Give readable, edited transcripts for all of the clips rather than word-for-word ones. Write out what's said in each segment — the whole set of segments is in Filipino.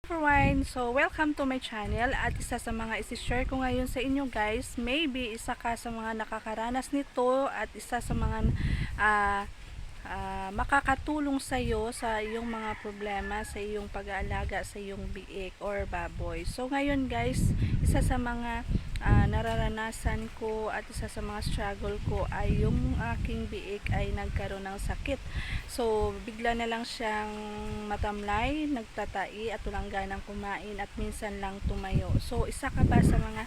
everyone! So, welcome to my channel at isa sa mga isi-share ko ngayon sa inyo guys, maybe isa ka sa mga nakakaranas nito at isa sa mga makakatulong sa iyo sa iyong mga problema, sa iyong pag-aalaga sa iyong biik or baboy. So, ngayon guys, isa sa mga nararanasan ko at isa sa mga struggle ko ay yung aking biik ay nagkaroon ng sakit. So, bigla na lang siyang matamlay, nagtatai at walang ganang kumain at minsan lang tumayo. So, isa ka ba sa mga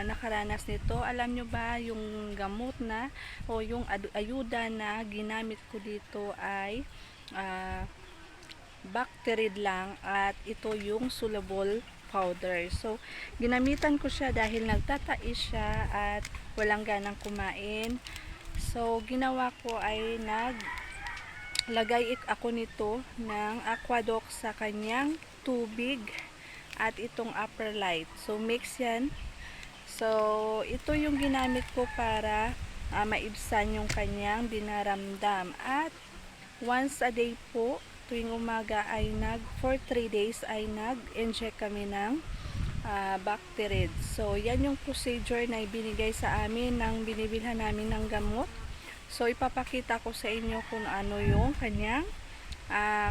nakaranas nito? Alam nyo ba yung gamot na o yung ayuda na ginamit ko dito ay Bactarid lang at ito yung soluble powder. So, ginamitan ko siya dahil nagtatai siya at walang ganang kumain. So, ginawa ko ay naglagay ako nito ng Aquadox sa kanyang tubig at itong Upper Light. So, mix yan. So, ito yung ginamit ko para maibsan yung kanyang dinaramdam. At once a day po, tuwing umaga ay for 3 days ay nag-inject kami ng Bactarid. So, yan yung procedure na ibinigay sa amin ng binibilhan namin ng gamot. So, ipapakita ko sa inyo kung ano yung kanyang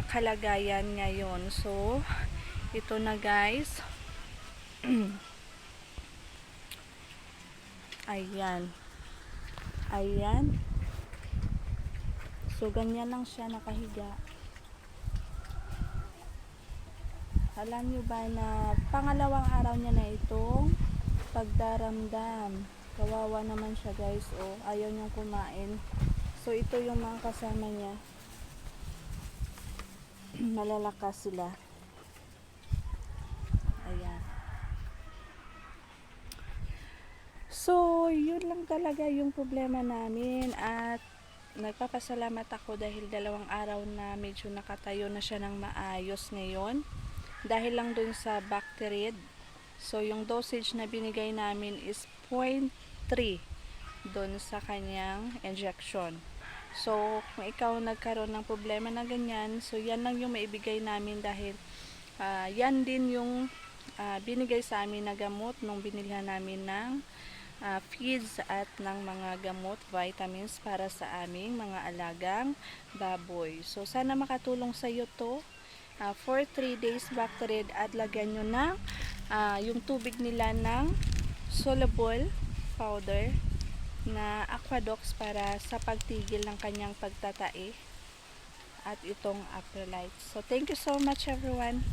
kalagayan ngayon. So, ito na guys. Ayan. Ayan. So, ganyan lang siya nakahiga. Alam nyo ba na pangalawang araw niya na itong pagdaramdam. Kawawa naman siya guys. O, ayaw niyang kumain. So, ito yung mga kasama niya. Malalakas sila. Ayan. So, yun lang talaga yung problema namin at nagpapasalamat ako dahil 2 araw na medyo nakatayo na siya ng maayos ngayon. Dahil lang dun sa Bactarid. So, yung dosage na binigay namin is 0.3 dun sa kanyang injection. So, kung ikaw nagkaroon ng problema na ganyan, so yan lang yung maibigay namin dahil yan din yung binigay sa amin na gamot nung binilhan namin ng feeds at ng mga gamot, vitamins para sa aming mga alagang baboy. So, sana makatulong sa iyo to. For 3 days Bactarid at lagyan nyo ng yung tubig nila ng soluble powder na Aquadox para sa pagtigil ng kanyang pagtatai at itong Upper Light. So, thank you so much everyone.